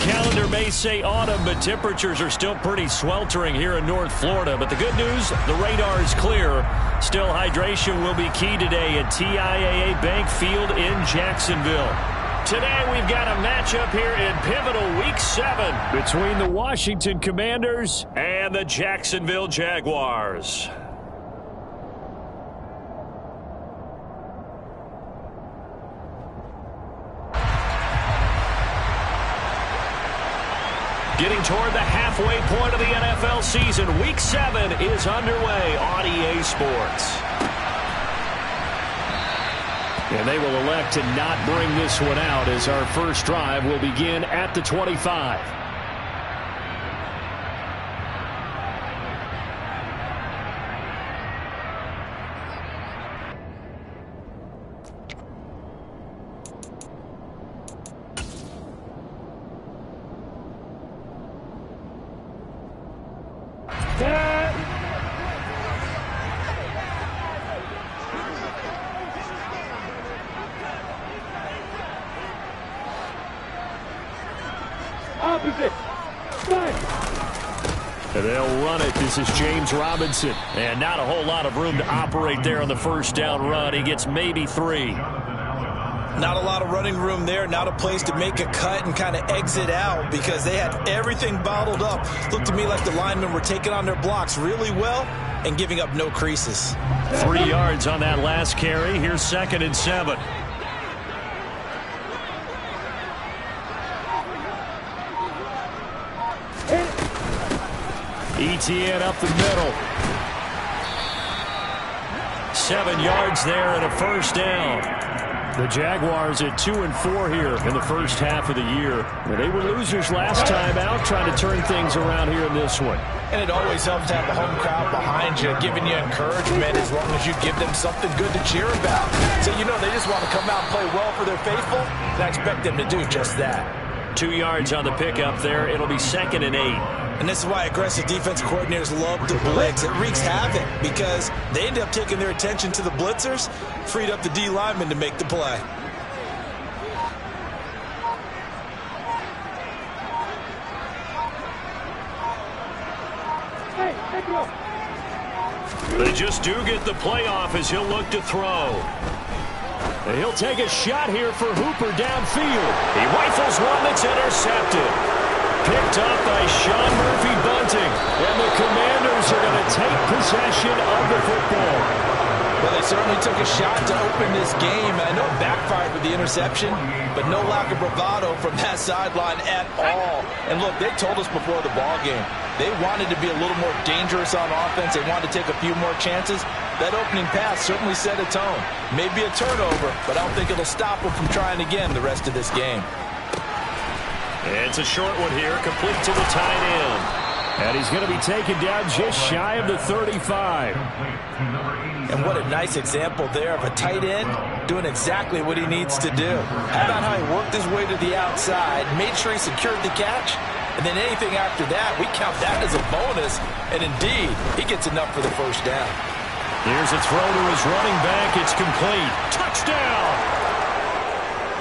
calendar may say autumn, but temperatures are still pretty sweltering here in North Florida. But the good news, the radar is clear. Still, hydration will be key today at TIAA Bank Field in Jacksonville. Today, we've got a matchup here in pivotal Week 7 between the Washington Commanders and the Jacksonville Jaguars. Getting toward the halfway point of the NFL season, Week 7 is underway on EA Sports. And they will elect to not bring this one out as our first drive will begin at the 25. And they'll run it. This is James Robinson. And not a whole lot of room to operate there on the first down run. He gets maybe 3. Not a lot of running room there. Not a place to make a cut and kind of exit out because they had everything bottled up. Looked to me like the linemen were taking on their blocks really well and giving up no creases. 3 yards on that last carry. Here's 2nd and 7. ETN up the middle. 7 yards there and a first down. The Jaguars at 2-4 here in the first half of the year. They were losers last time out, trying to turn things around here in this one. And it always helps to have the home crowd behind you, giving you encouragement as long as you give them something good to cheer about. So you know they just want to come out and play well for their faithful, and I expect them to do just that. 2 yards on the pickup there. It'll be 2nd and 8. And this is why aggressive defense coordinators love to blitz. It wreaks havoc because they end up taking their attention to the blitzers, freed up the D lineman to make the play. They just do get the playoff as he'll look to throw. And he'll take a shot here for Hooper downfield. He rifles one that's intercepted. Picked up by Sean Murphy-Bunting. And the Commanders are going to take possession of the football. Well, they certainly took a shot to open this game. And I know it backfired with the interception, but no lack of bravado from that sideline at all. And look, they told us before the ball game, they wanted to be a little more dangerous on offense. They wanted to take a few more chances. That opening pass certainly set a tone. Maybe a turnover, but I don't think it'll stop them from trying again the rest of this game. It's a short one here, complete to the tight end. And he's going to be taken down just shy of the 35. And what a nice example there of a tight end doing exactly what he needs to do. How about how he worked his way to the outside, made sure he secured the catch, and then anything after that, we count that as a bonus. And indeed, he gets enough for the first down. Here's a throw to his running back. It's complete. Touchdown!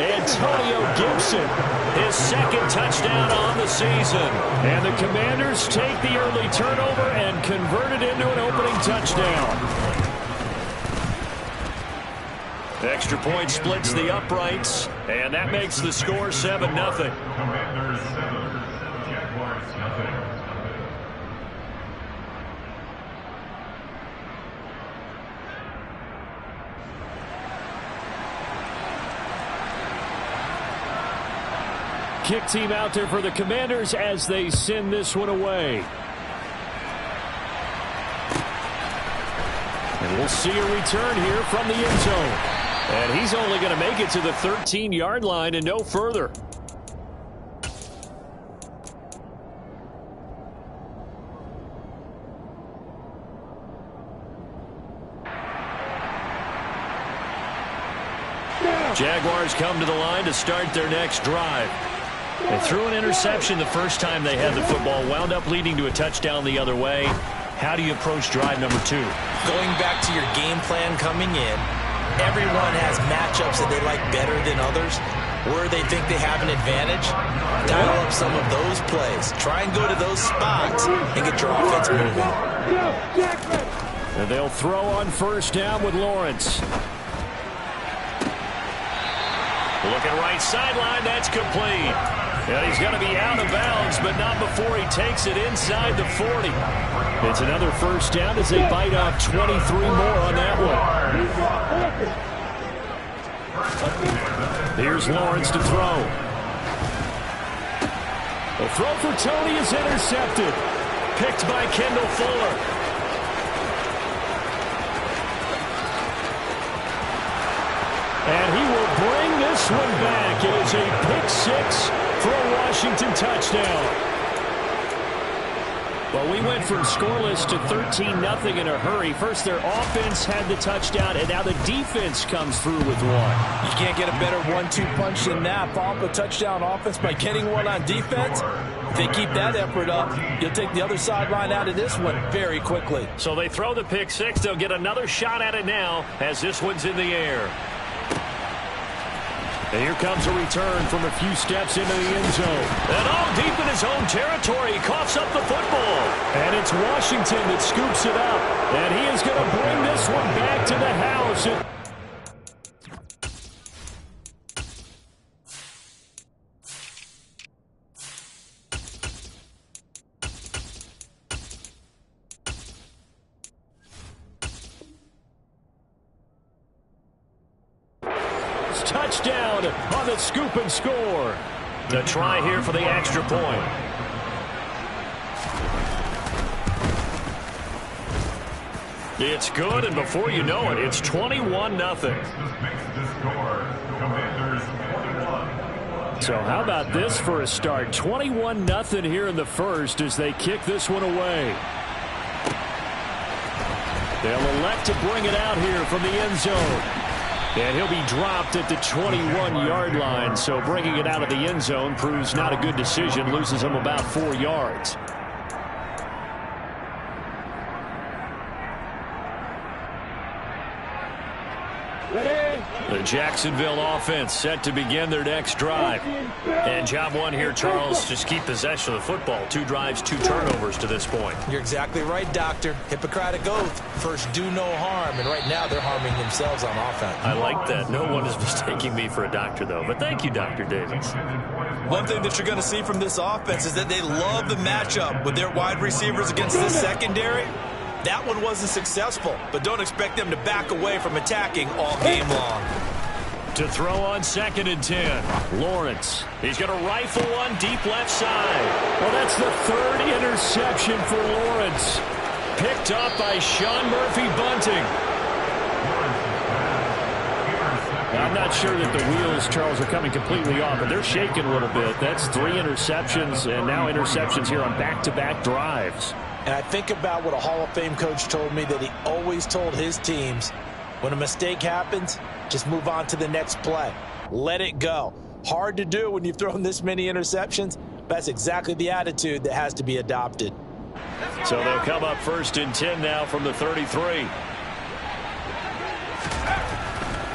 Antonio Gibson, his 2nd touchdown on the season. And the Commanders take the early turnover and convert it into an opening touchdown. Extra point splits the uprights, and that makes the score 7-0. Commanders 7, Jaguars nothing. Kick team out there for the Commanders as they send this one away. And we'll see a return here from the end zone. And he's only going to make it to the 13-yard line and no further. Jaguars come to the line to start their next drive. They threw an interception the first time they had the football, wound up leading to a touchdown the other way. How do you approach drive number 2? Going back to your game plan coming in, everyone has matchups that they like better than others. where they think they have an advantage, dial up some of those plays. Try and go to those spots and get your offense moving. And they'll throw on first down with Lawrence. Looking right sideline, that's complete. And he's going to be out of bounds, but not before he takes it inside the 40. It's another first down as they bite off 23 more on that one. Here's Lawrence to throw. The throw for Tony is intercepted. Picked by Kendall Fuller. And he will bring this one back. It is a pick-6 for a Washington touchdown. Well, we went from scoreless to 13-0 in a hurry. First, their offense had the touchdown, and now the defense comes through with one. You can't get a better 1-2 punch than that. Follow up a touchdown offense by getting one on defense. If they keep that effort up, you'll take the other sideline out of this one very quickly. So they throw the pick-6. They'll get another shot at it now as this one's in the air. And here comes a return from a few steps into the end zone. And all deep in his own territory, he coughs up the football. And it's Washington that scoops it up. And he is going to bring this one back to the house. Touchdown on the scoop and score. The try here for the extra point. It's good, and before you know it, it's 21-0. So how about this for a start? 21-0 here in the first as they kick this one away. They'll elect to bring it out here from the end zone. And he'll be dropped at the 21-yard line, so bringing it out of the end zone proves not a good decision, loses him about 4 yards. The Jacksonville offense set to begin their next drive. And job one here, Charles, just keep possession of the football. 2 drives, 2 turnovers to this point. You're exactly right, Doctor. Hippocratic oath. First, do no harm. And right now, they're harming themselves on offense. I like that. No one is mistaking me for a doctor, though. But thank you, Dr. Davis. One thing that you're going to see from this offense is that they love the matchup with their wide receivers against this secondary. That one wasn't successful, but don't expect them to back away from attacking all game long. To throw on 2nd and 10. Lawrence. He's going to rifle one deep left side. Well, that's the 3rd interception for Lawrence. Picked up by Sean Murphy-Bunting. I'm not sure that the wheels, Charles, are coming completely off, but they're shaking a little bit. That's 3 interceptions, and now interceptions here on back-to-back drives. And I think about what a Hall of Fame coach told me that he always told his teams, when a mistake happens, just move on to the next play. Let it go. Hard to do when you've thrown this many interceptions. That's exactly the attitude that has to be adopted. So they'll come up 1st and 10 now from the 33.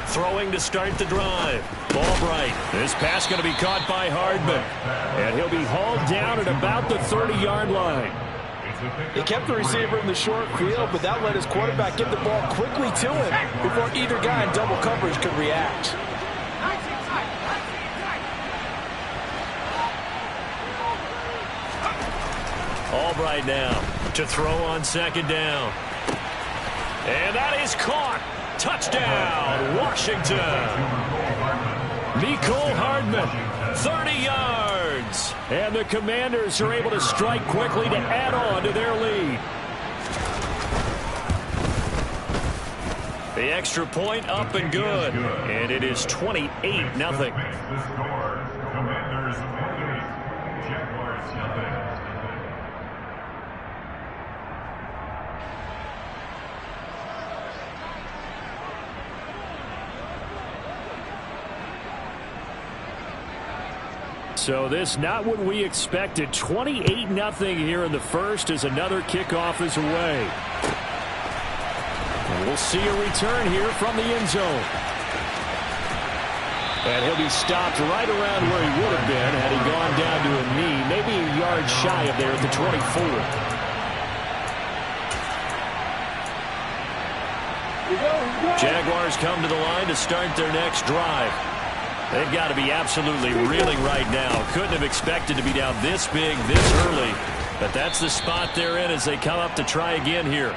Throwing to start the drive. Albright. This pass going to be caught by Hardman. And he'll be hauled down at about the 30-yard line. They kept the receiver in the short field, but that let his quarterback get the ball quickly to him before either guy in double coverage could react. Albright now to throw on 2nd down. And that is caught. Touchdown, Washington. Mecole Hardman, 30 yards. And the Commanders are able to strike quickly to add on to their lead. The extra point up and good. And it is 28-0. Commanders 28, Jaguars nothing. So this not what we expected. 28-0 here in the first as another kickoff is away. And we'll see a return here from the end zone. And he'll be stopped right around where he would have been had he gone down to a knee, maybe a yard shy of there at the 24. Jaguars come to the line to start their next drive. They've got to be absolutely reeling right now. Couldn't have expected to be down this big, this early. But that's the spot they're in as they come up to try again here.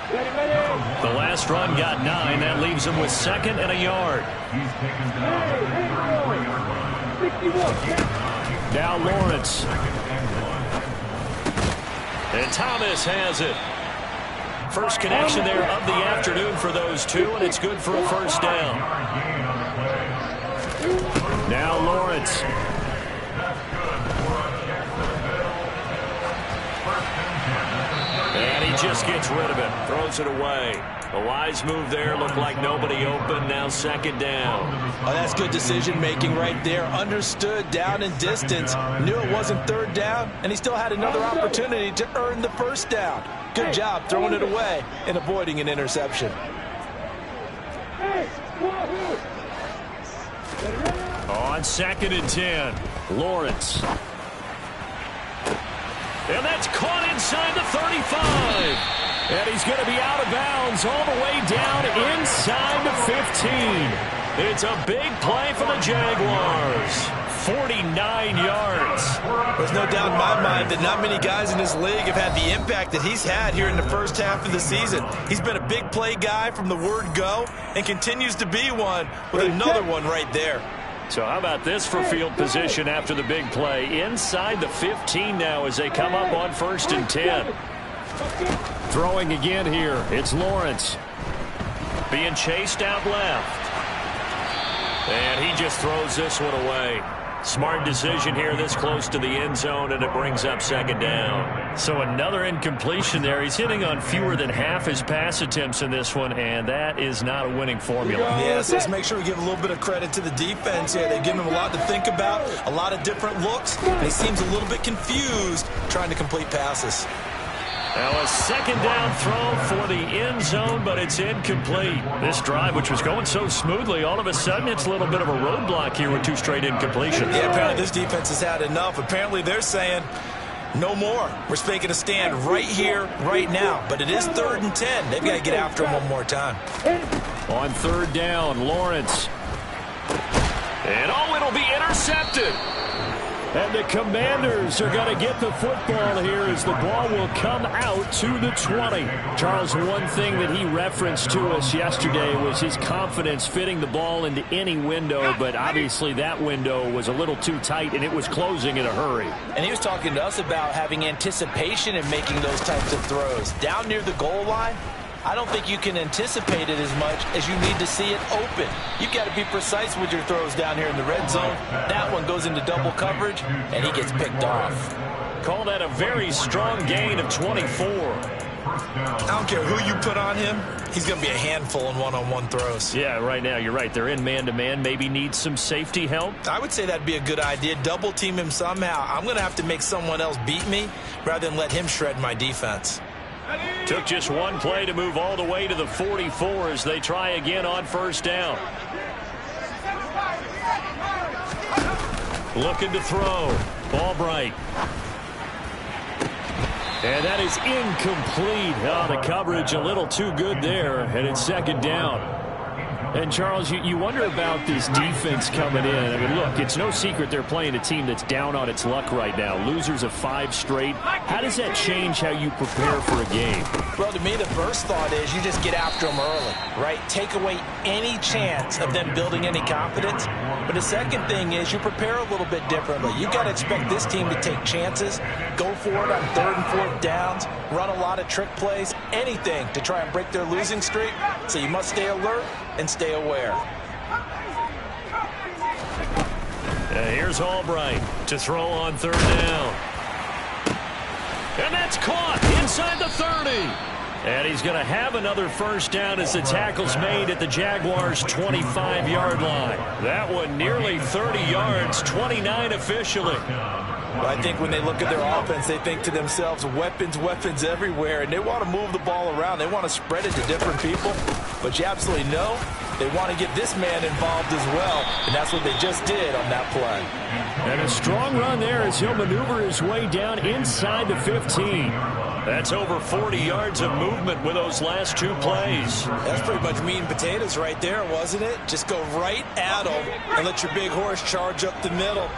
The last run got 9. That leaves them with 2nd and a yard. Now Lawrence. And Thomas has it. First connection there of the afternoon for those two, and it's good for a first down. Now Lawrence. And he just gets rid of it. Throws it away. A wise move there. Looked like nobody open. Now 2nd down. Oh, that's good decision-making right there. Understood down and distance. Knew it wasn't 3rd down, and he still had another opportunity to earn the first down. Good job throwing it away and avoiding an interception. On 2nd and 10, Lawrence. And that's caught inside the 35. And he's going to be out of bounds all the way down inside the 15. It's a big play for the Jaguars. 49 yards. There's no doubt in my mind that not many guys in this league have had the impact that he's had here in the first half of the season. He's been a big play guy from the word go and continues to be one with another one right there. So how about this for field position after the big play? Inside the 15 now as they come up on 1st and 10. Throwing again here. It's Lawrence. Being chased out left. And he just throws this one away. Smart decision here this close to the end zone, and it brings up 2nd down. So another incompletion there. He's hitting on fewer than half his pass attempts in this one, and that is not a winning formula. Yes, let's make sure we give a little bit of credit to the defense here. They've given him a lot to think about, a lot of different looks, and he seems a little bit confused trying to complete passes. Now a 2nd down throw for the end zone, but it's incomplete. This drive, which was going so smoothly, all of a sudden it's a little bit of a roadblock here with 2 straight incompletions. Yeah, apparently this defense has had enough. Apparently they're saying no more. We're making a stand right here, right now. But it is 3rd and 10. They've got to get after him one more time. On 3rd down, Lawrence. And it'll be intercepted. And the Commanders are going to get the football here as the ball will come out to the 20. Charles, one thing that he referenced to us yesterday was his confidence fitting the ball into any window, but obviously that window was a little too tight and it was closing in a hurry. And he was talking to us about having anticipation in making those types of throws. Down near the goal line, I don't think you can anticipate it as much as you need to see it open. You've got to be precise with your throws down here in the red zone. That one goes into double coverage, and he gets picked off. Call that a very strong gain of 24. I don't care who you put on him. He's going to be a handful in one-on-one throws. Yeah, right now, you're right. They're in man-to-man. Maybe need some safety help. I would say that'd be a good idea. Double team him somehow. I'm going to have to make someone else beat me rather than let him shred my defense. Took just one play to move all the way to the 44 as they try again on 1st down. Looking to throw. Albright. And that is incomplete. Oh, the coverage a little too good there, and it's 2nd down. And, Charles, you wonder about this defense coming in. I mean, look, it's no secret they're playing a team that's down on its luck right now. Losers of 5 straight. How does that change how you prepare for a game? Well, to me, the first thought is you just get after them early, right? Take away any chance of them building any confidence. But the second thing is you prepare a little bit differently. You've got to expect this team to take chances, go for it on 3rd and 4th downs, run a lot of trick plays, anything to try and break their losing streak. So you must stay alert and stay aware. Here's Albright to throw on 3rd down. And that's caught inside the 30. And he's going to have another first down as the tackle's made at the Jaguars' 25-yard line. That one nearly 30 yards, 29 officially. Well, I think when they look at their offense, they think to themselves, weapons, weapons everywhere, and they want to move the ball around. They want to spread it to different people. But you absolutely know They want to get this man involved as well, and that's what they just did on that play. And a strong run there as he'll maneuver his way down inside the 15. That's over 40 yards of movement with those last two plays. That's pretty much meat and potatoes right there, wasn't it? Just go right at him and let your big horse charge up the middle.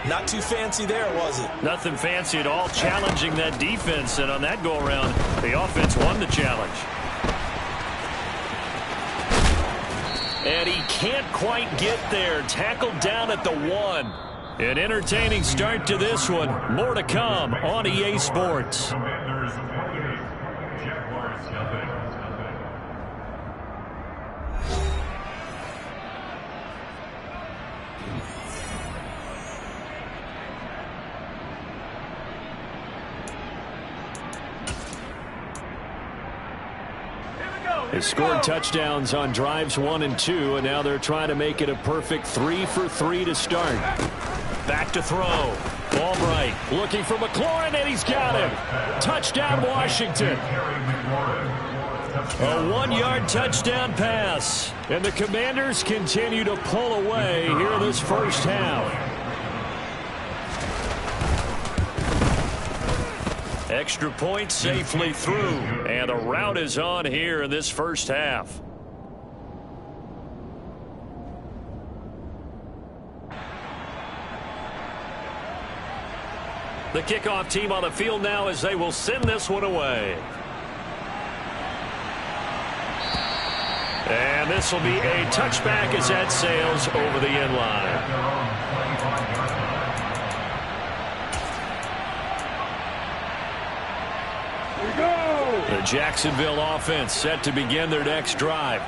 Not too fancy there, was it? Nothing fancy at all, challenging that defense. And on that go-around, the offense won the challenge. And he can't quite get there. Tackled down at the 1. An entertaining start to this one. More to come on EA Sports. Commanders 28, Jaguars nothing. They scored touchdowns on drives 1 and 2, and now they're trying to make it a perfect 3 for 3 to start. Back to throw. Albright looking for McLaurin, and he's got him. Touchdown, Washington. A 1-yard touchdown pass. And the Commanders continue to pull away here in this first half. Extra point safely through. And the route is on here in this first half. The kickoff team on the field now as they will send this one away. And this will be a touchback as that sails over the end line. The Jacksonville offense set to begin their next drive.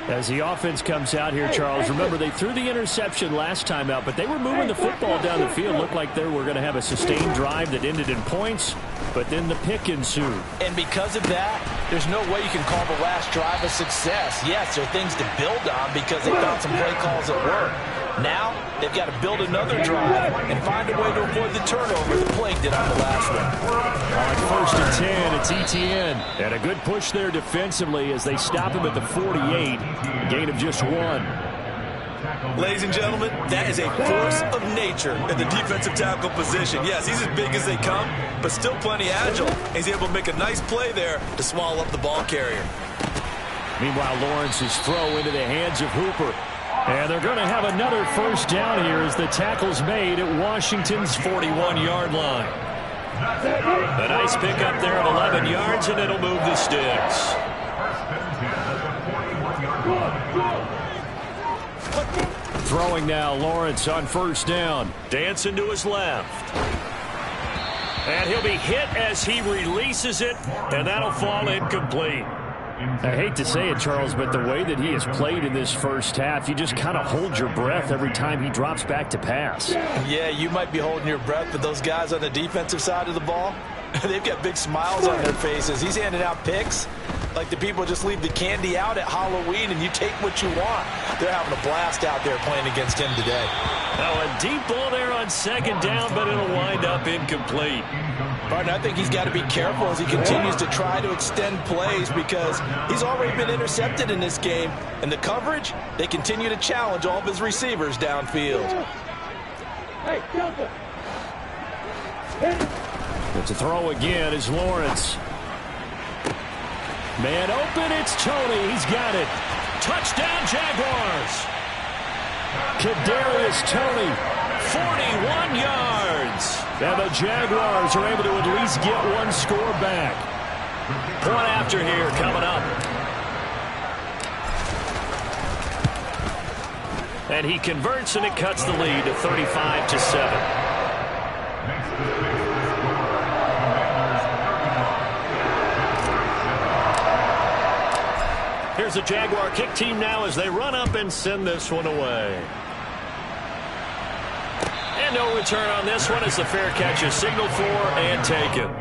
As the offense comes out here, Charles, remember they threw the interception last time out, but they were moving the football down the field. Looked like they were going to have a sustained drive that ended in points, but then the pick ensued. And because of that, there's no way you can call the last drive a success. Yes, there are things to build on because they found some play calls that work. Now, they've got to build another drive and find a way to avoid the turnover that plagued it on the last one. On 1st and 10, it's Etienne. And a good push there defensively as they stop him at the 48. Gain of just 1. Ladies and gentlemen, that is a force of nature in the defensive tackle position. Yes, he's as big as they come, but still plenty agile. He's able to make a nice play there to swallow up the ball carrier. Meanwhile, Lawrence's throw into the hands of Hooper. And they're going to have another first down here as the tackle's made at Washington's 41-yard line. A nice pickup there of 11 yards, and it'll move the sticks. Throwing now, Lawrence on 1st down. Dancing to his left. And he'll be hit as he releases it, and that'll fall incomplete. I hate to say it, Charles, but the way that he has played in this first half, you just kind of hold your breath every time he drops back to pass. Yeah, you might be holding your breath, but those guys on the defensive side of the ball, they've got big smiles on their faces. He's handing out picks like the people just leave the candy out at Halloween and you take what you want. They're having a blast out there playing against him today. Now a deep ball there on 2nd down, but it'll wind up incomplete. Martin, I think he's got to be careful as he continues to try to extend plays because he's already been intercepted in this game. And the coverage, they continue to challenge all of his receivers downfield. But to throw again is Lawrence. Man open, it's Tony. He's got it. Touchdown, Jaguars. Kadarius Toney, 41 yards. And the Jaguars are able to at least get one score back. Point after here coming up. And he converts, and it cuts the lead to 35-7. Here's the Jaguar kick team now as they run up and send this one away. And no return on this one as the fair catch is signaled for and taken.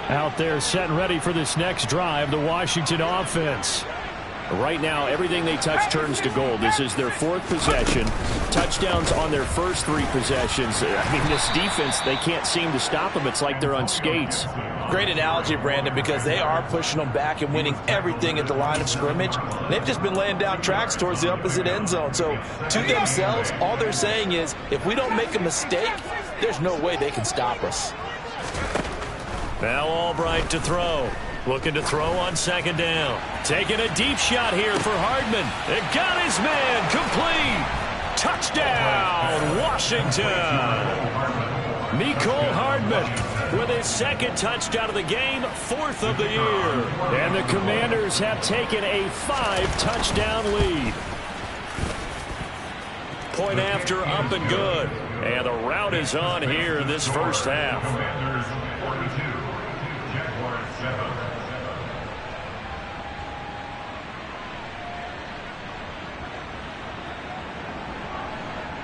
Out there set and ready for this next drive, the Washington offense. Right now, everything they touch turns to gold. This is their 4th possession. Touchdowns on their first 3 possessions. I mean, this defense, they can't seem to stop them. It's like they're on skates. Great analogy, Brandon, because they are pushing them back and winning everything at the line of scrimmage. They've just been laying down tracks towards the opposite end zone. So, to themselves, all they're saying is, if we don't make a mistake, there's no way they can stop us. Now Albright to throw. Looking to throw on 2nd down. Taking a deep shot here for Hardman. It got his man complete. Touchdown, Washington. Mecole Hardman with his 2nd touchdown of the game, 4th of the year. And the Commanders have taken a 5-touchdown lead. Point after, up and good. And the route is on here in this first half. Commanders 42, Jaguars 7.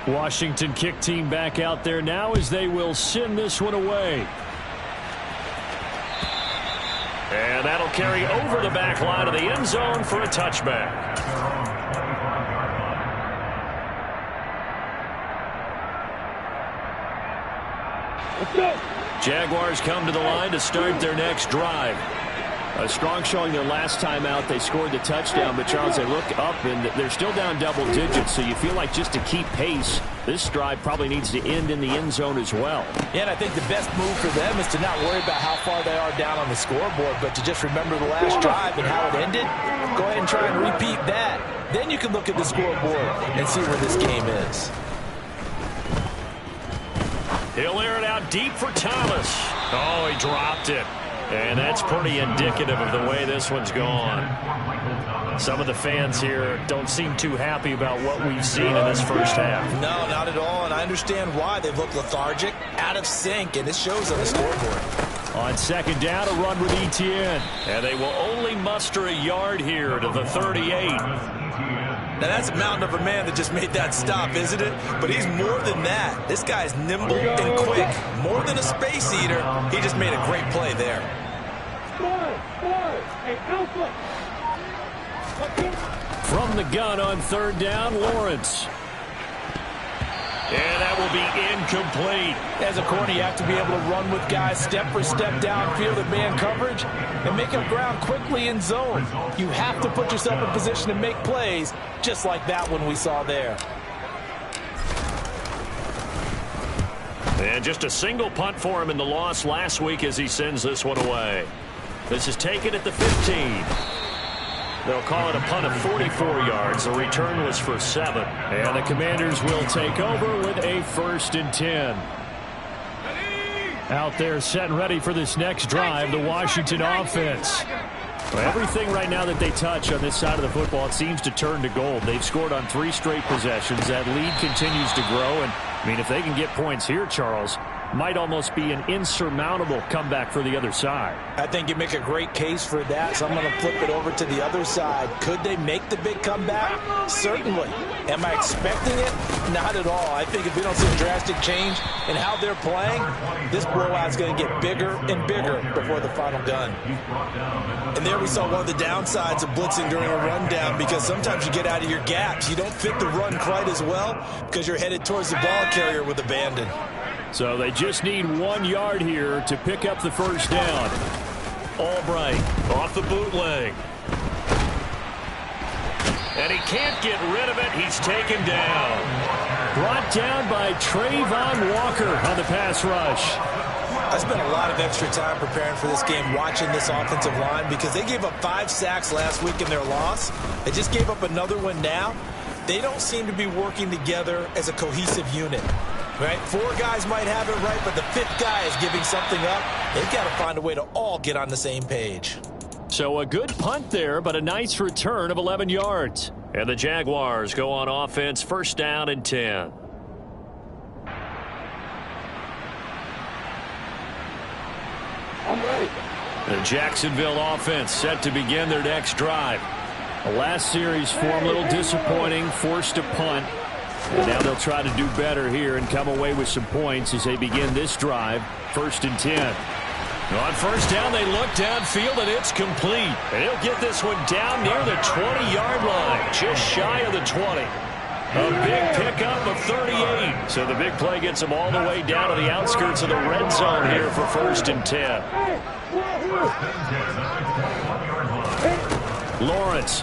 Washington kick team back out there now as they will send this one away. And that'll carry over the back line of the end zone for a touchback. Jaguars come to the line to start their next drive. A strong showing their last time out. They scored the touchdown, but Charles, they look up and they're still down double digits, so you feel like just to keep pace, this drive probably needs to end in the end zone as well. Yeah, and I think the best move for them is to not worry about how far they are down on the scoreboard, but to just remember the last drive and how it ended. Go ahead and try and repeat that. Then you can look at the scoreboard and see where this game is. He'll air it out deep for Thomas. Oh, he dropped it. And that's pretty indicative of the way this one's gone. Some of the fans here don't seem too happy about what we've seen in this first half. No, not at all, and I understand why. They've looked lethargic, out of sync, and it shows on the scoreboard. On 2nd down, a run with Etienne. And they will only muster a yard here to the 38. Now, that's a mountain of a man that just made that stop, isn't it? But he's more than that. This guy's nimble and quick. More than a space eater. He just made a great play there. From the gun on 3rd down, Lawrence. And that will be incomplete. As a corner, you have to be able to run with guys step for step downfield at man coverage and make up ground quickly in zone. You have to put yourself in position to make plays, just like that one we saw there. And just a single punt for him in the loss last week as he sends this one away. This is taken at the 15. They'll call it a punt of 44 yards. The return was for 7. And the Commanders will take over with a 1st and 10. Out there set and ready for this next drive, the Washington offense. Everything right now that they touch on this side of the football, it seems to turn to gold. They've scored on 3 straight possessions. That lead continues to grow. And, I mean, if they can get points here, Charles, might almost be an insurmountable comeback for the other side. I think you make a great case for that, so I'm going to flip it over to the other side. Could they make the big comeback? Certainly. Am I expecting it? Not at all. I think if we don't see a drastic change in how they're playing, this blowout's going to get bigger and bigger before the final gun. And there we saw one of the downsides of blitzing during a rundown, because sometimes you get out of your gaps. You don't fit the run quite as well because you're headed towards the ball carrier with abandon. So they just need 1 yard here to pick up the 1st down. Albright off the bootleg. And he can't get rid of it. He's taken down. Brought down by Trayvon Walker on the pass rush. I spent a lot of extra time preparing for this game, watching this offensive line, because they gave up 5 sacks last week in their loss. They just gave up another one now. They don't seem to be working together as a cohesive unit. Right? 4 guys might have it right, but the 5th guy is giving something up. They've got to find a way to all get on the same page. So a good punt there, but a nice return of 11 yards. And the Jaguars go on offense, 1st down and 10. I'm ready. The Jacksonville offense set to begin their next drive. The last series form a little disappointing, forced to punt. And now they'll try to do better here and come away with some points as they begin this drive, 1st and 10. On first down, they look downfield, and it's complete. And he'll get this one down near the 20-yard line, just shy of the 20. A big pickup of 38. So the big play gets him all the way down to the outskirts of the red zone here for 1st and 10. Lawrence.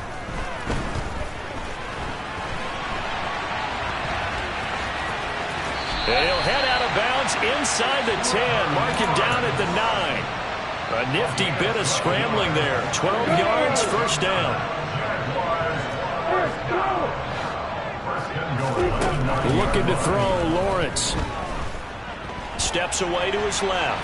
And he'll head out of bounds inside the 10. Mark him down at the 9. A nifty bit of scrambling there. 12 yards, first down. Looking to throw, Lawrence. Steps away to his left.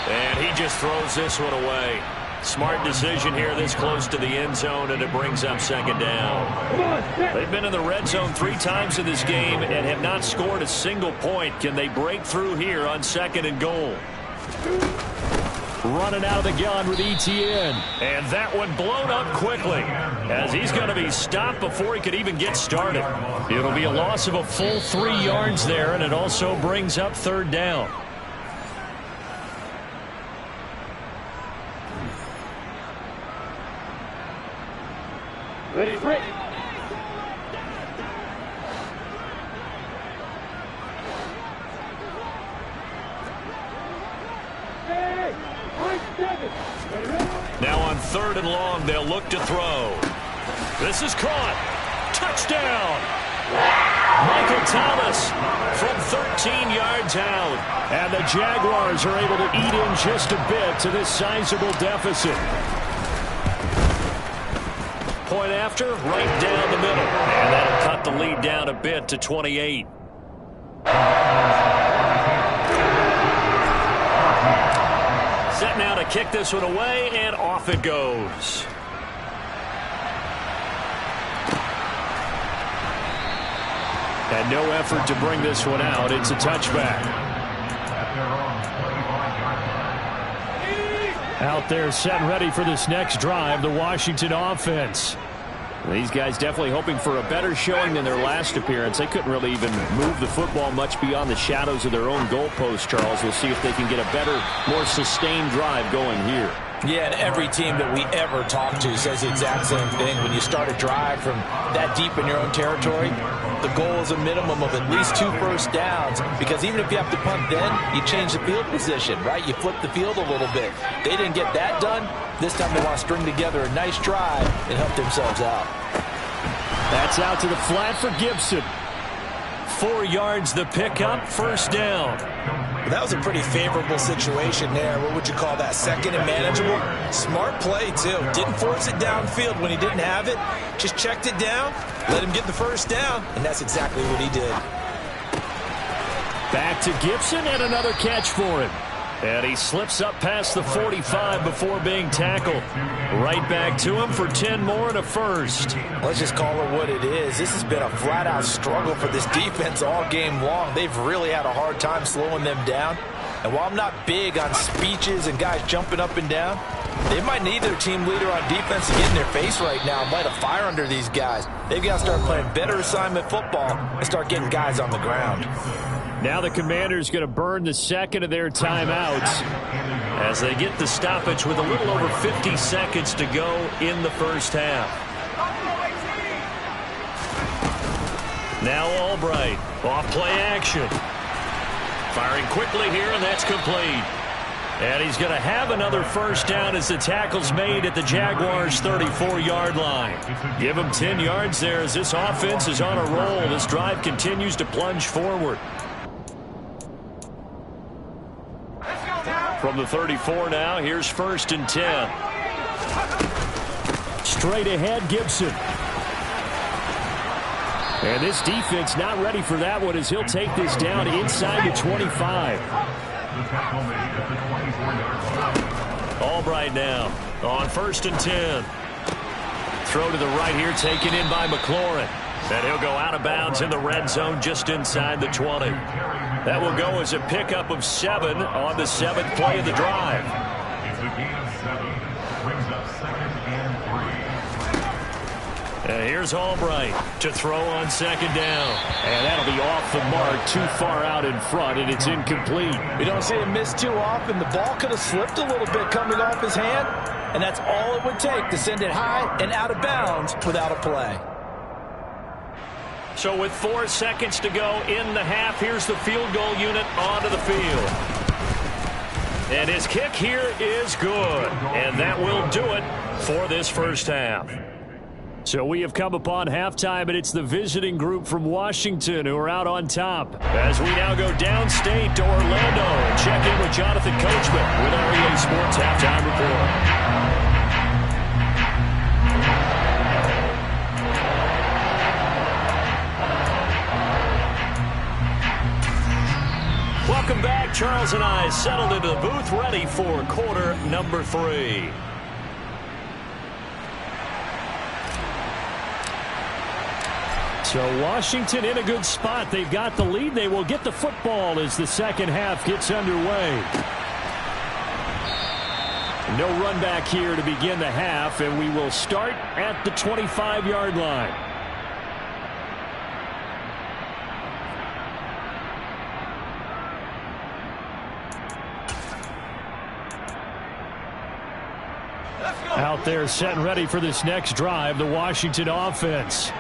And he just throws this one away. Smart decision here this close to the end zone, and it brings up 2nd down. They've been in the red zone 3 times in this game and have not scored a single point. Can they break through here on 2nd and goal? Running out of the gun with Etienne. And that one blown up quickly, as he's going to be stopped before he could even get started. It'll be a loss of a full 3 yards there, and it also brings up 3rd down. Ready, ready. Now on 3rd and long, they'll look to throw. This is caught. Touchdown. Michael Thomas from 13 yards out. And the Jaguars are able to eat in just a bit to this sizable deficit. Point after, right down the middle. And that'll cut the lead down a bit to 28. Set now to kick this one away, and off it goes. And no effort to bring this one out. It's a touchback. Out there set and ready for this next drive, the Washington offense. These guys definitely hoping for a better showing than their last appearance. They couldn't really even move the football much beyond the shadows of their own goalpost, Charles. We'll see if they can get a better, more sustained drive going here. Yeah, and every team that we ever talk to says the exact same thing. When you start a drive from that deep in your own territory, the goal is a minimum of at least 2 first downs, because even if you have to punt then, you change the field position, right? You flip the field a little bit. They didn't get that done. This time they want to string together a nice drive and help themselves out. That's out to the flat for Gibson. 4 yards the pickup, first down. That was a pretty favorable situation there. What would you call that? 2nd and manageable? Smart play, too. Didn't force it downfield when he didn't have it. Just checked it down, let him get the first down, and that's exactly what he did. Back to Gibson, and another catch for him. And he slips up past the 45 before being tackled. Right back to him for 10 more and a first. Let's just call it what it is. This has been a flat-out struggle for this defense all game long. They've really had a hard time slowing them down. And while I'm not big on speeches and guys jumping up and down, they might need their team leader on defense to get in their face right now and light a fire under these guys. They've got to start playing better assignment football and start getting guys on the ground. Now the Commanders going to burn the second of their timeouts as they get the stoppage with a little over 50 seconds to go in the first half. Now Albright, off play action. Firing quickly here, and that's complete. And he's going to have another first down as the tackle's made at the Jaguars' 34-yard line. Give him 10 yards there as this offense is on a roll. This drive continues to plunge forward. From the 34 now, here's 1st and 10. Straight ahead, Gibson. And this defense not ready for that one as he'll take this down inside the 25. Albright now on 1st and 10. Throw to the right here, taken in by McLaurin. And he'll go out of bounds in the red zone just inside the 20. That will go as a pickup of 7 on the 7th play of the drive. It's a gain of 7. Brings up 2nd and 3. Here's Albright to throw on second down. And that'll be off the mark, too far out in front, and it's incomplete. We don't see him miss too often. The ball could have slipped a little bit coming off his hand, and that's all it would take to send it high and out of bounds without a play. So with 4 seconds to go in the half, here's the field goal unit onto the field. And his kick here is good. And that will do it for this first half. So we have come upon halftime, and it's the visiting group from Washington who are out on top. As we now go downstate to Orlando and check in with Jonathan Coachman with our EA Sports Halftime Report. Welcome back. Charles and I settled into the booth, ready for quarter number 3. So Washington in a good spot. They've got the lead. They will get the football as the second half gets underway. No run back here to begin the half, and we will start at the 25-yard line. Out there set and ready for this next drive, the Washington offense.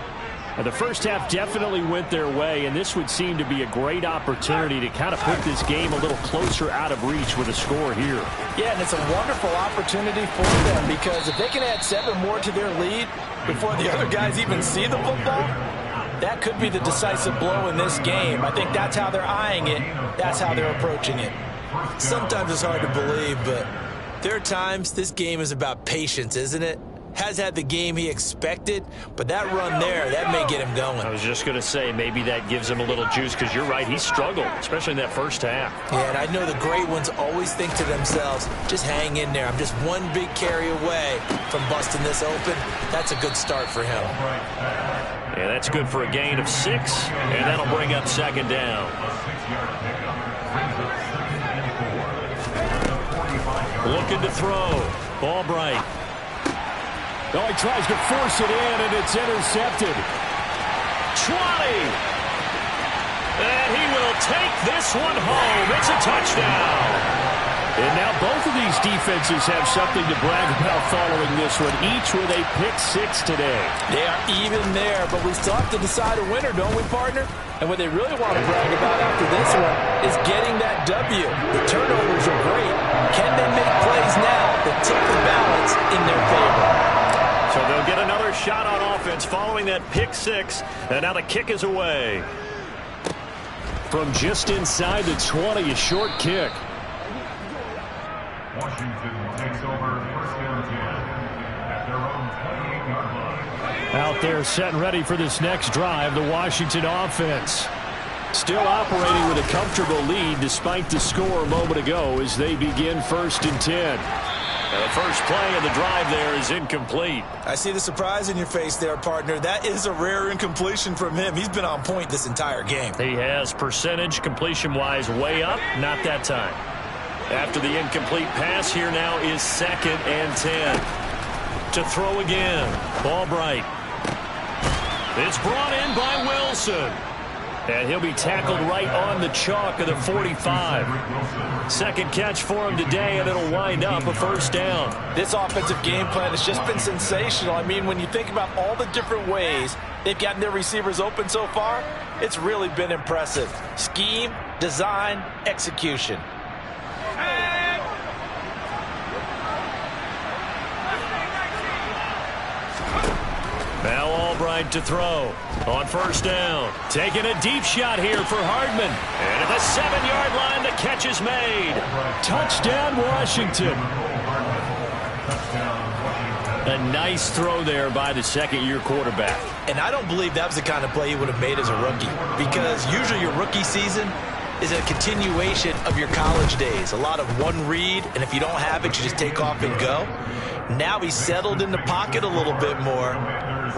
And the first half definitely went their way, and this would seem to be a great opportunity to kind of put this game a little closer out of reach with a score here. Yeah, and it's a wonderful opportunity for them, because if they can add 7 more to their lead before the other guys even see the football, that could be the decisive blow in this game. I think that's how they're eyeing it. That's how they're approaching it. Sometimes it's hard to believe, but there are times this game is about patience, isn't it? Has had the game he expected, but that run there, that may get him going. I was just going to say, maybe that gives him a little juice, because you're right, he struggled, especially in that first half. Yeah, and I know the great ones always think to themselves, just hang in there. I'm just one big carry away from busting this open. That's a good start for him. Yeah, that's good for a gain of 6, and that'll bring up second down. Looking to throw. Albright. Oh, he tries to force it in, and it's intercepted. 20. And he will take this one home. It's a touchdown. And now both of these defenses have something to brag about following this one, each with a pick-6 today. They are even there, but we still have to decide a winner, don't we, partner? And what they really want to brag about after this one is getting that W. The turnovers are great. Can they make plays now that tip the balance in their favor? So they'll get another shot on offense following that pick-6, and now the kick is away. From just inside the 20, a short kick. Washington takes over first down 10 at their own 28-yard line. Out there set and ready for this next drive, the Washington offense. Still operating with a comfortable lead despite the score a moment ago as they begin first and 10. The first play of the drive there is incomplete. I see the surprise in your face there, partner. That is a rare incompletion from him. He's been on point this entire game. He has percentage completion-wise way up, not that time. After the incomplete pass, here now is second and 10. To throw again, Albright. It's brought in by Wilson. And he'll be tackled right on the chalk of the 45. Second catch for him today, and it'll wind up a first down. This offensive game plan has just been sensational. I mean, when you think about all the different ways they've gotten their receivers open so far, it's really been impressive. Scheme, design, execution. Now Albright to throw on first down. Taking a deep shot here for Hardman. And at the 7-yard line, the catch is made. Touchdown, Washington. A nice throw there by the second-year quarterback. And I don't believe that was the kind of play he would have made as a rookie, because usually your rookie season is a continuation of your college days. A lot of one read, and if you don't have it, you just take off and go. Now he's settled in the pocket a little bit more,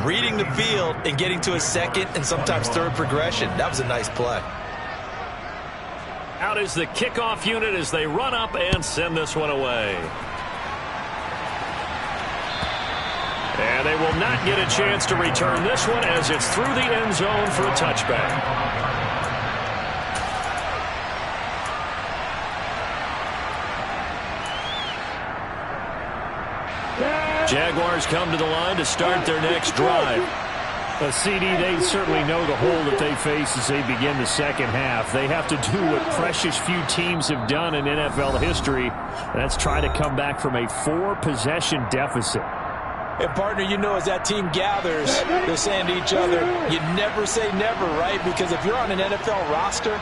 reading the field and getting to a second and sometimes third progression. That was a nice play. Out is the kickoff unit as they run up and send this one away. And they will not get a chance to return this one as it's through the end zone for a touchback. Jaguars come to the line to start their next drive. A CD, they certainly know the hole that they face as they begin the second half. They have to do what precious few teams have done in NFL history. That's try to come back from a 4-possession deficit. And, partner, you know, as that team gathers, they're saying to each other, you never say never, right? Because if you're on an NFL roster,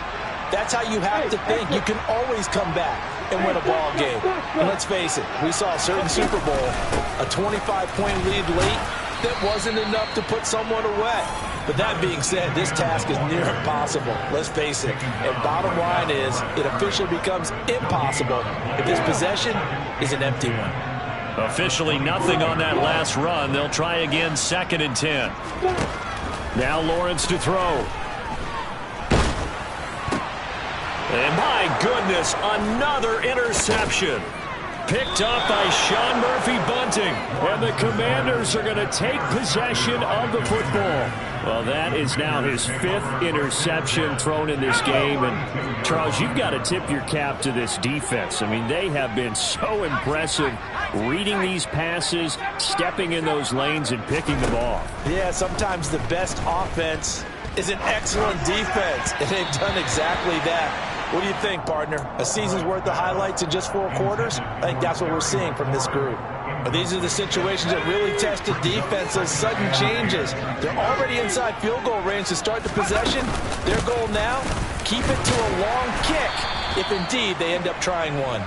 that's how you have to think. You can always come back and win a ball game. And let's face it, we saw a certain Super Bowl, a 25-point lead late, that wasn't enough to put someone away. But that being said, this task is near impossible. Let's face it. And bottom line is, it officially becomes impossible if this possession is an empty one. Officially nothing on that last run. They'll try again, 2nd and 10. Now Lawrence to throw. And my goodness, another interception. Picked up by Sean Murphy-Bunting. And the Commanders are going to take possession of the football. Well, that is now his 5th interception thrown in this game. And, Charles, you've got to tip your cap to this defense. I mean, they have been so impressive reading these passes, stepping in those lanes, and picking them off. Yeah, sometimes the best offense is an excellent defense, and they've done exactly that. What do you think, partner? A season's worth of highlights in just 4 quarters? I think that's what we're seeing from this group. But these are the situations that really test the defense, those sudden changes. They're already inside field goal range to start the possession. Their goal now, keep it to a long kick, if indeed they end up trying one.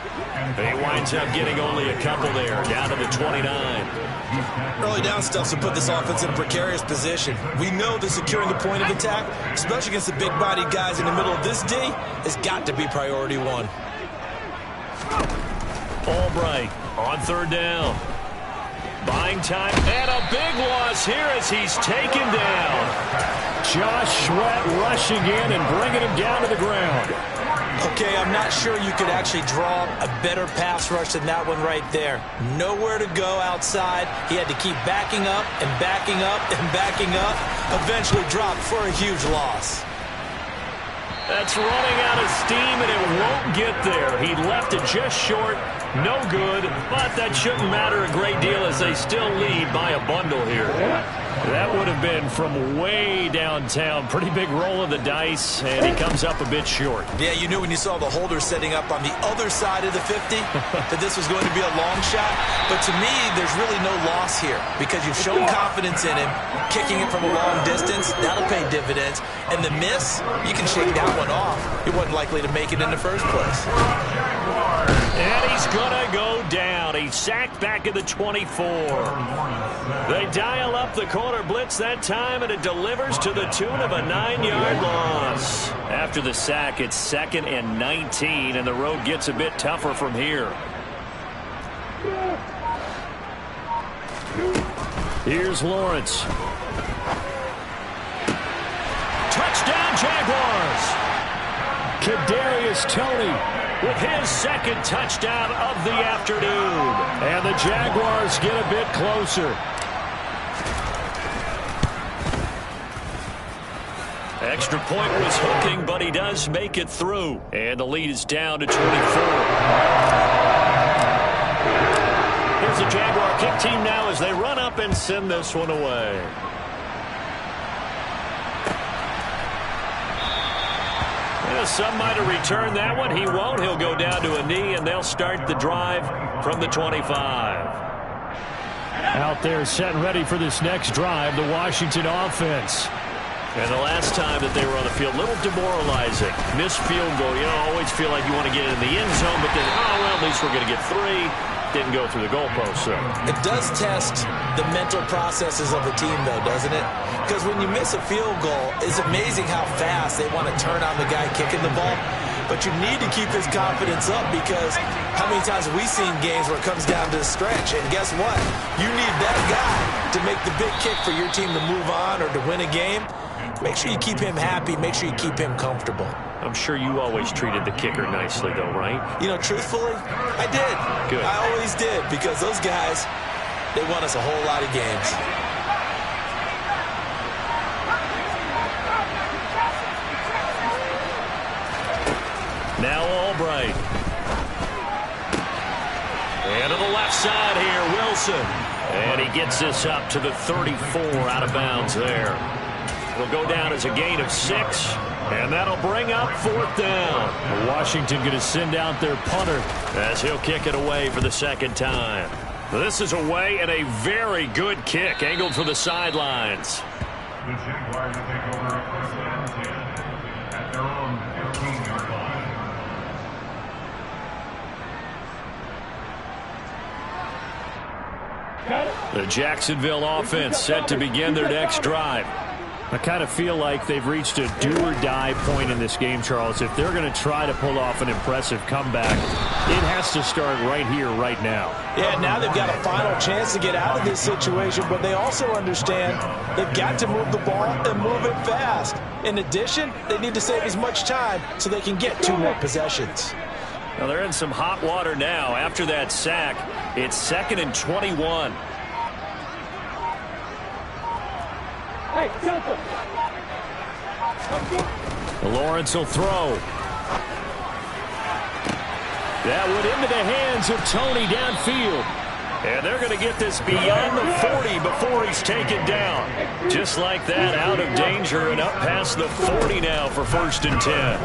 He winds up getting only a couple there, down to the 29. Early down stuffs will put this offense in a precarious position. We know that securing the point of attack, especially against the big-bodied guys in the middle of this D, has got to be priority 1. Albright on 3rd down. Buying time, and a big loss here as he's taken down. Josh Sweat rushing in and bringing him down to the ground. Okay, I'm not sure you could actually draw a better pass rush than that one right there. Nowhere to go outside. He had to keep backing up and backing up and backing up. Eventually dropped for a huge loss. That's running out of steam, and it won't get there. He left it just short. No good, but that shouldn't matter a great deal as they still lead by a bundle here. That would have been from way downtown. Pretty big roll of the dice, and he comes up a bit short. Yeah, you knew when you saw the holder setting up on the other side of the 50 that this was going to be a long shot. But to me, there's really no loss here because you've shown confidence in him. Kicking it from a long distance, that'll pay dividends. And the miss, you can shake that one off. He wasn't likely to make it in the first place. And he's going to go down. He's sacked back at the 24. They dial up the corner blitz that time, and it delivers to the tune of a 9-yard loss. After the sack, it's 2nd and 19, and the road gets a bit tougher from here. Here's Lawrence. Touchdown, Jaguars. Kadarius Toney with his 2nd touchdown of the afternoon. And the Jaguars get a bit closer. Extra point was hooking, but he does make it through. And the lead is down to 24. Here's the Jaguar kick team now as they run up and send this one away. Some might have returned that one. He won't. He'll go down to a knee, and they'll start the drive from the 25. Out there set and ready for this next drive, the Washington offense. And the last time that they were on the field, a little demoralizing. Missed field goal. You know, always feel like you want to get in the end zone, but then, oh, well, at least we're going to get 3. Didn't go through the goalpost, so. It does test the mental processes of a team, though, doesn't it? Because when you miss a field goal, it's amazing how fast they want to turn on the guy kicking the ball. But you need to keep his confidence up because how many times have we seen games where it comes down to the stretch? And guess what? You need that guy to make the big kick for your team to move on or to win a game. Make sure you keep him happy. Make sure you keep him comfortable. I'm sure you always treated the kicker nicely, though, right? You know, truthfully, I did. Good. I always did because those guys, They won us a whole lot of games. Now Albright. And to the left side here, Wilson. And he gets this up to the 34, out of bounds there. It'll go down as a gain of 6, and that'll bring up 4th down. Washington going to send out their punter as he'll kick it away for the 2nd time. This is away and a very good kick, angled for the sidelines. The Jaguars will take over at 1st and 10 at their own 15-yard line. The Jacksonville offense set to begin their next drive. I kind of feel like they've reached a do-or-die point in this game, Charles. If they're going to try to pull off an impressive comeback, it has to start right here, right now. Yeah, now they've got a final chance to get out of this situation, but they also understand they've got to move the ball and move it fast. In addition, they need to save as much time so they can get 2 more possessions. Now they're in some hot water now. After that sack, it's 2nd and 21. Lawrence will throw. That went into the hands of Tony downfield. And they're going to get this beyond the 40 before he's taken down. Just like that, out of danger and up past the 40 now for 1st and 10.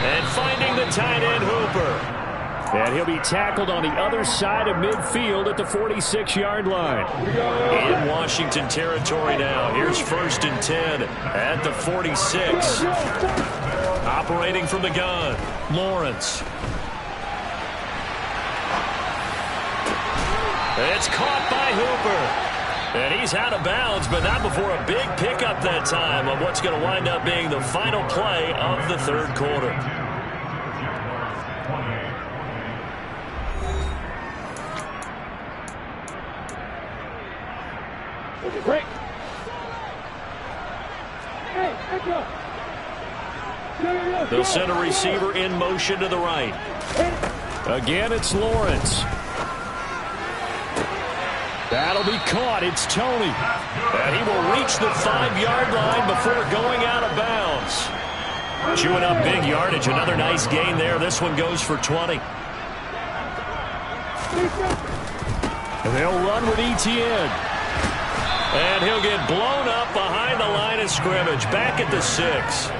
And finding the tight end, Hooper. And he'll be tackled on the other side of midfield at the 46-yard line. In Washington territory now. Here's 1st and 10 at the 46. Operating from the gun, Lawrence. It's caught by Hooper. And he's out of bounds, but not before a big pickup that time of what's going to wind up being the final play of the 3rd quarter. Break. They'll send a receiver in motion to the right. Again, it's Lawrence. That'll be caught. It's Tony. And he will reach the 5-yard line before going out of bounds. Chewing up big yardage. Another nice gain there. This one goes for 20. And they'll run with Etienne. And he'll get blown up behind the line of scrimmage. Back at the 6.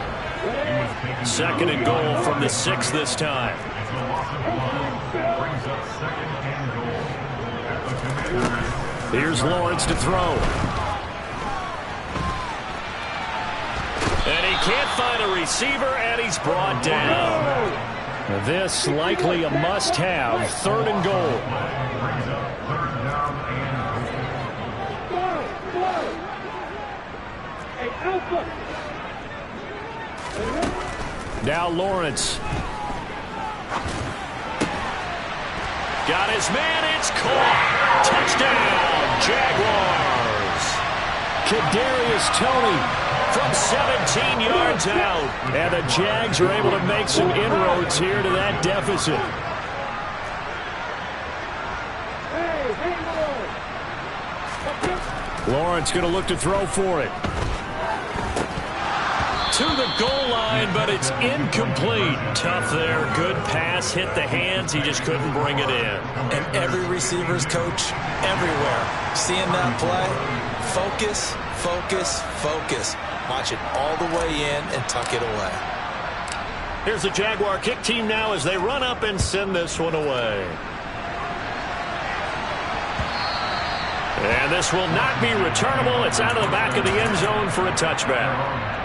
2nd and goal from the 6 this time. Here's Lawrence to throw. And he can't find a receiver, and he's brought down. This likely a must-have. 3rd and goal. Now Lawrence. Got his man. It's caught. Touchdown, Jaguars. Kadarius Toney from 17 yards out. And the Jags are able to make some inroads here to that deficit. Lawrence going to look to throw for it. To the goal line, but it's incomplete. Tough there. Good pass. Hit the hands. He just couldn't bring it in. And every receiver's coach everywhere. Seeing that play, focus, focus, focus. Watch it all the way in and tuck it away. Here's the Jaguar kick team now as they run up and send this one away. And this will not be returnable. It's out of the back of the end zone for a touchback.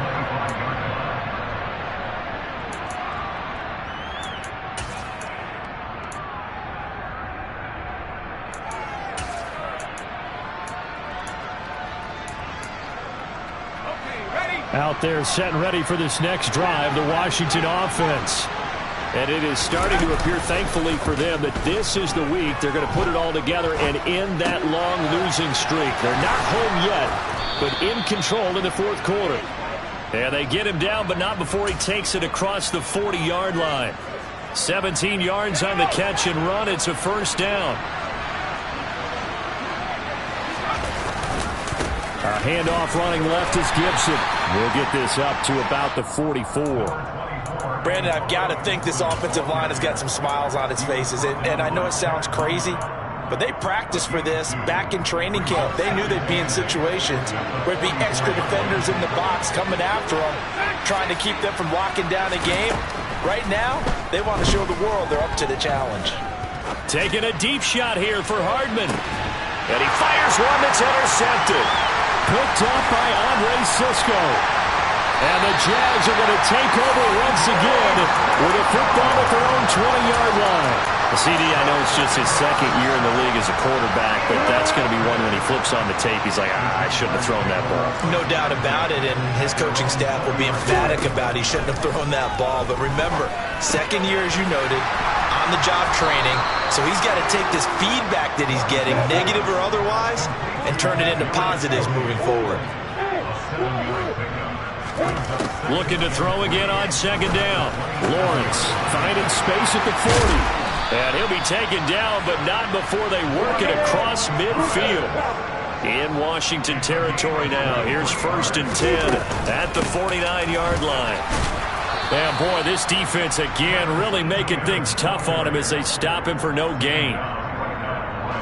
Out there set and ready for this next drive, the Washington offense. And it is starting to appear, thankfully for them, that this is the week they're going to put it all together and end that long losing streak. They're not home yet, but in control in the 4th quarter. And they get him down, but not before he takes it across the 40-yard line. 17 yards on the catch and run. It's a first down. A handoff running left is Gibson. We'll get this up to about the 44. Brandon, I've got to think this offensive line has got some smiles on its faces. And I know it sounds crazy, but they practiced for this back in training camp. They knew they'd be in situations where there'd be extra defenders in the box coming after them, trying to keep them from locking down a game. Right now, they want to show the world they're up to the challenge. Taking a deep shot here for Hardman. And he fires one that's intercepted. Picked up by Andre Sisco. And the Jags are going to take over once again with a football at their own 20-yard line. CD, I know it's just his second year in the league as a quarterback, but that's going to be one when he flips on the tape. He's like, I shouldn't have thrown that ball. No doubt about it, and his coaching staff will be emphatic about he shouldn't have thrown that ball. But remember, second year, as you noted, on-the-job training, so he's got to take this feedback that he's getting, negative or otherwise, and turn it into positives moving forward. Looking to throw again on second down. Lawrence finding space at the 40. And he'll be taken down, but not before they work it across midfield. In Washington territory now. Here's 1st and 10 at the 49-yard line. And boy, this defense again really making things tough on him as they stop him for no gain.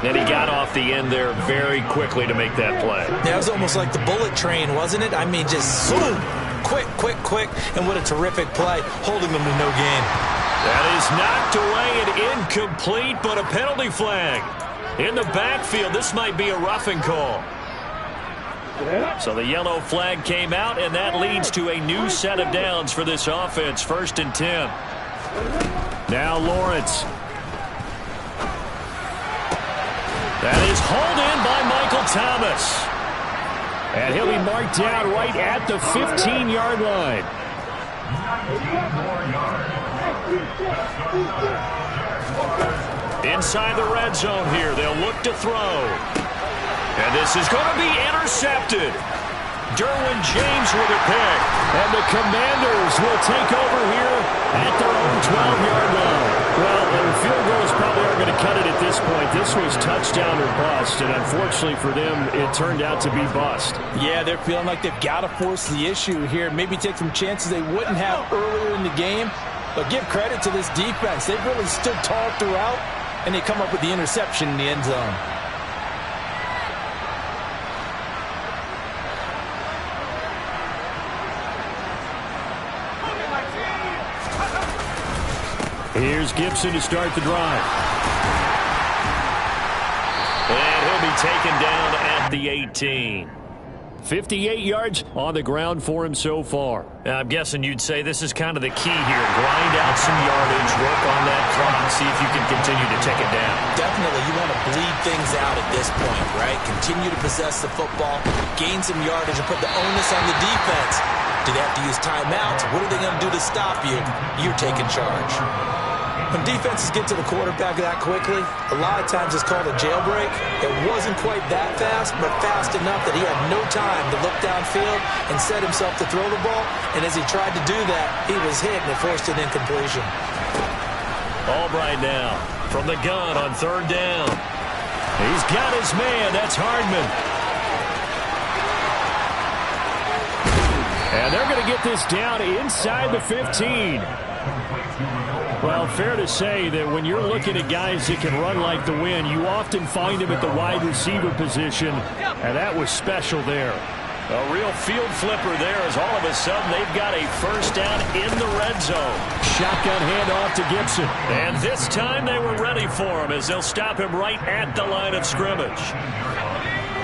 And he got off the end there very quickly to make that play. That was almost like the bullet train, wasn't it? I mean, just zoom. Quick, quick, quick. And what a terrific play, holding them to no gain. That is knocked away and incomplete, but a penalty flag. In the backfield, this might be a roughing call. So the yellow flag came out, and that leads to a new set of downs for this offense. 1st and 10. Now Lawrence. That is hauled in by Michael Thomas. And he'll be marked down right at the 15-yard line. 19 more yards. Inside the red zone here, they'll look to throw. And this is going to be intercepted. Derwin James with a pick. And the Commanders will take over here at their own 12-yard line. Well, the field goals probably aren't going to cut it at this point. This was touchdown or bust, and unfortunately for them, it turned out to be bust. Yeah, they're feeling like they've got to force the issue here. Maybe take some chances they wouldn't have earlier in the game. But give credit to this defense. They've really stood tall throughout, and they come up with the interception in the end zone. Here's Gibson to start the drive. And he'll be taken down at the 18. 58 yards on the ground for him so far. I'm guessing you'd say this is kind of the key here. Grind out some yardage, work on that clock, see if you can continue to take it down. Definitely, you want to bleed things out at this point, right? Continue to possess the football, gain some yardage, and put the onus on the defense. Do they have to use timeouts? What are they going to do to stop you? You're taking charge. When defenses get to the quarterback that quickly, a lot of times it's called a jailbreak. It wasn't quite that fast, but fast enough that he had no time to look downfield and set himself to throw the ball. And as he tried to do that, he was hit and it forced an incompletion. Albright now from the gun on 3rd down. He's got his man. That's Hardman. And they're going to get this down inside the 15. Well, fair to say that when you're looking at guys that can run like the wind, you often find them at the wide receiver position, and that was special there. A real field flipper there as all of a sudden they've got a first down in the red zone. Shotgun handoff to Gibson. And this time they were ready for him as they'll stop him right at the line of scrimmage.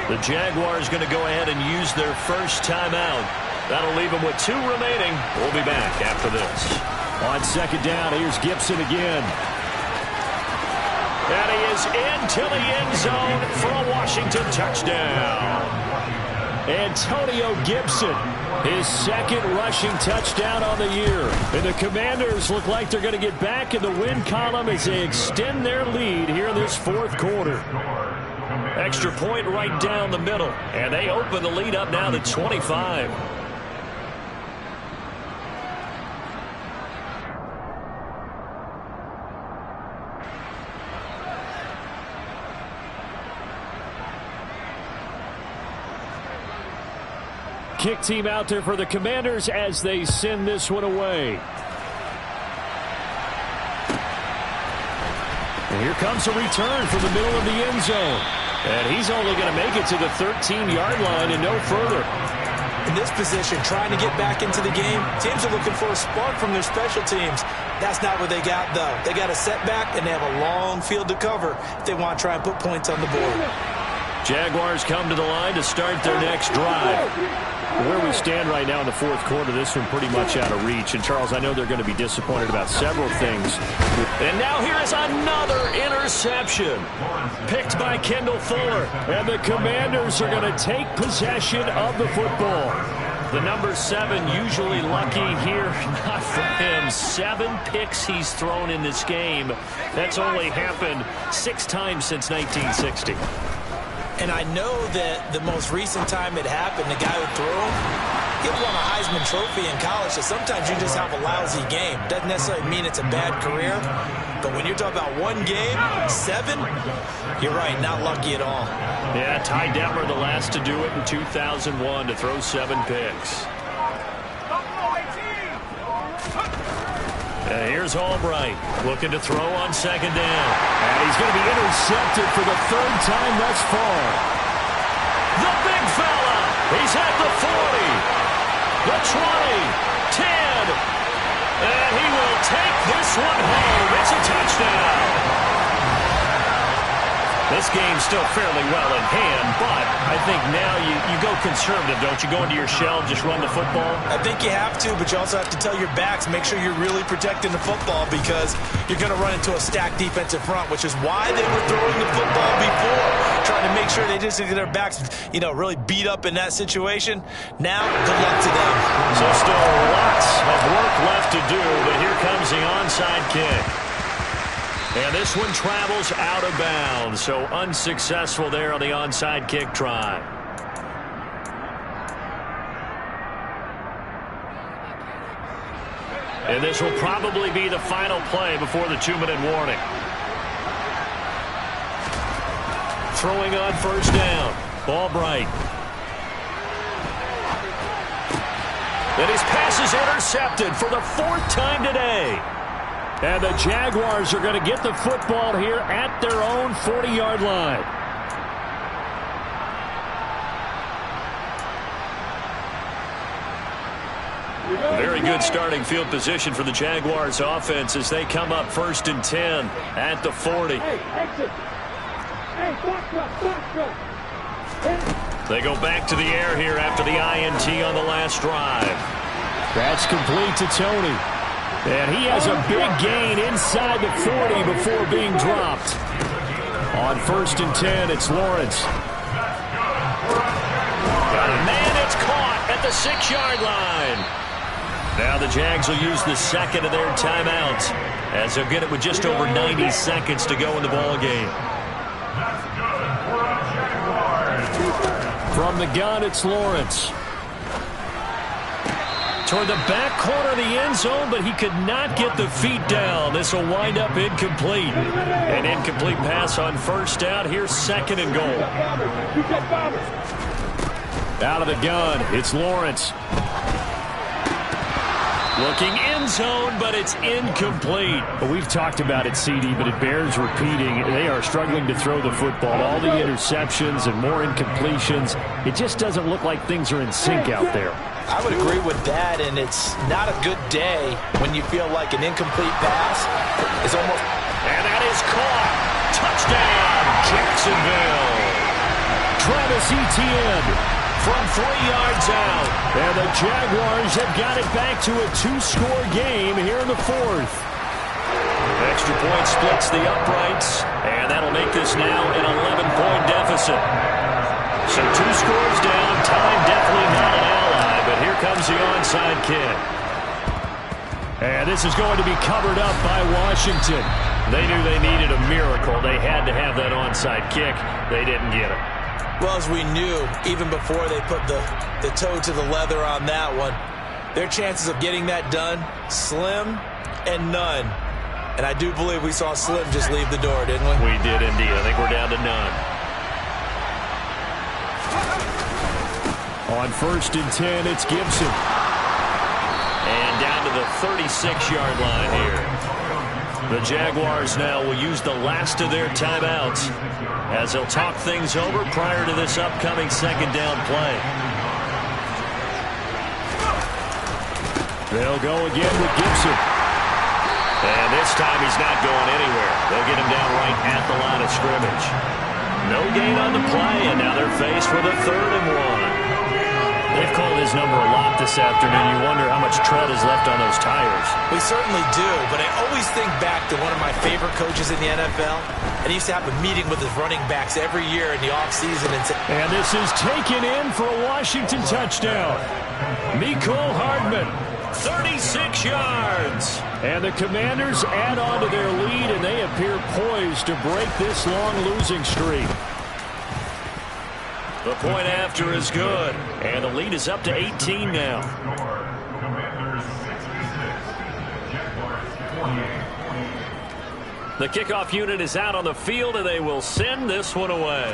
The Jaguars going to go ahead and use their first timeout. That'll leave them with 2 remaining. We'll be back after this. On 2nd down, here's Gibson again. And he is into the end zone for a Washington touchdown. Antonio Gibson, his 2nd rushing touchdown on the year. And the Commanders look like they're going to get back in the win column as they extend their lead here in this 4th quarter. Extra point right down the middle. And they open the lead up now to 25. kick team out there for the Commanders as they send this one away. And here comes a return from the middle of the end zone. And he's only going to make it to the 13-yard line and no further. In this position, trying to get back into the game, teams are looking for a spark from their special teams. That's not what they got, though. They got a setback, and they have a long field to cover if they want to try and put points on the board. Jaguars come to the line to start their next drive. Where we stand right now in the fourth quarter, this one pretty much out of reach. And, Charles, I know they're going to be disappointed about several things. And now here is another interception. Picked by Kendall Fuller. And the Commanders are going to take possession of the football. The number 7 usually lucky here. Not for him. 7 picks he's thrown in this game. That's only happened 6 times since 1960. And I know that the most recent time it happened, the guy who threw him, he won a Heisman Trophy in college, so sometimes you just have a lousy game. Doesn't necessarily mean it's a bad career, but when you're talking about one game, 7, you're right, not lucky at all. Yeah, Ty Detmer, the last to do it in 2001, to throw 7 picks. Here's Albright looking to throw on second down. And he's going to be intercepted for the 3rd time thus far. The big fella. He's at the 40, the 20, 10. And he will take this one home. It's a touchdown. This game's still fairly well in hand, but I think now you go conservative, don't you? Go into your shell and just run the football? I think you have to, but you also have to tell your backs, make sure you're really protecting the football because you're going to run into a stacked defensive front, which is why they were throwing the football before, trying to make sure they just get their backs, really beat up in that situation. Now, good luck to them. So still lots of work left to do, but here comes the onside kick. And this one travels out of bounds, so unsuccessful there on the onside kick try. And this will probably be the final play before the 2-minute warning. Throwing on first down. Albright. And his pass is intercepted for the 4th time today. And the Jaguars are going to get the football here at their own 40-yard line. Very good starting field position for the Jaguars offense as they come up 1st and 10 at the 40. They go back to the air here after the INT on the last drive. That's complete to Tony. And he has a big gain inside the 40 before being dropped. On 1st and 10, it's Lawrence. Man, it's caught at the 6-yard line. Now the Jags will use the 2nd of their timeouts as they'll get it with just over 90 seconds to go in the ball game. From the gun, it's Lawrence. Toward the back corner of the end zone, but he could not get the feet down. This will wind up incomplete. An incomplete pass on first down. Here's 2nd and goal. Out of the gun, it's Lawrence. Looking end zone, but it's incomplete. Well, we've talked about it, CD, but it bears repeating. They are struggling to throw the football. All the interceptions and more incompletions. It just doesn't look like things are in sync out there. I would agree with that, and it's not a good day when you feel like an incomplete pass is almost... And that is caught. Touchdown, Jacksonville. Travis Etienne from 3 yards out. And the Jaguars have got it back to a 2-score game here in the 4th. Extra point splits the uprights, and that'll make this now an 11-point deficit. So 2 scores down, time definitely not an ally, but here comes the onside kick. And this is going to be covered up by Washington. They knew they needed a miracle. They had to have that onside kick. They didn't get it. Well, as we knew, even before they put the toe to the leather on that one, their chances of getting that done, slim and none. And I do believe we saw Slim just leave the door, didn't we? We did indeed. I think we're down to none. On 1st and 10, it's Gibson. And down to the 36-yard line here. The Jaguars now will use the last of their timeouts as they'll talk things over prior to this upcoming second down play. They'll go again with Gibson. And this time he's not going anywhere. They'll get him down right at the line of scrimmage. No gain on the play, and now they're faced with a 3rd and 1. They've called his number a lot this afternoon. You wonder how much tread is left on those tires. We certainly do, but I always think back to one of my favorite coaches in the NFL. And he used to have a meeting with his running backs every year in the offseason. And this is taken in for a Washington touchdown. Mecole Hardman. 36 yards. And the Commanders add on to their lead, and they appear poised to break this long losing streak. The point after is good, and the lead is up to 18 now. The kickoff unit is out on the field, and they will send this one away.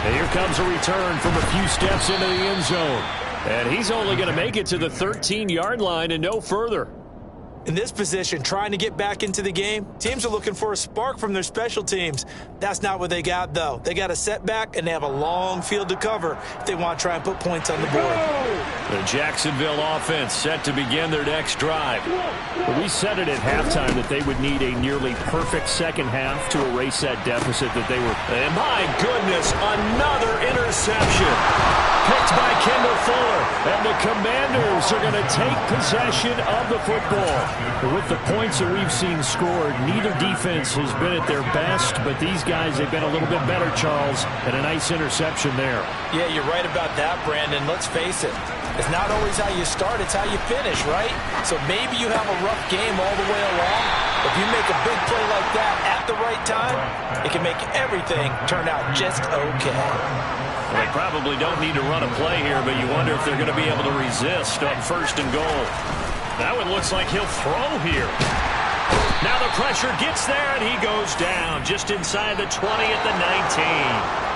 And here comes a return from a few steps into the end zone. And he's only going to make it to the 13-yard line and no further. In this position, trying to get back into the game, teams are looking for a spark from their special teams. That's not what they got, though. They got a setback, and they have a long field to cover if they want to try and put points on the board. The Jacksonville offense set to begin their next drive. Well, we said it at halftime that they would need a nearly perfect second half to erase that deficit that they were. And my goodness, another interception. Picked by Kendall Fuller. And the Commanders are going to take possession of the football. With the points that we've seen scored, neither defense has been at their best, but these guys have been a little bit better, Charles, and a nice interception there. Yeah, you're right about that, Brandon. Let's face it. It's not always how you start, it's how you finish, right? So maybe you have a rough game all the way along. If you make a big play like that at the right time, it can make everything turn out just okay. Well, they probably don't need to run a play here, but you wonder if they're going to be able to resist on 1st and goal. That one looks like he'll throw here. Now the pressure gets there, and he goes down just inside the 20 at the 19.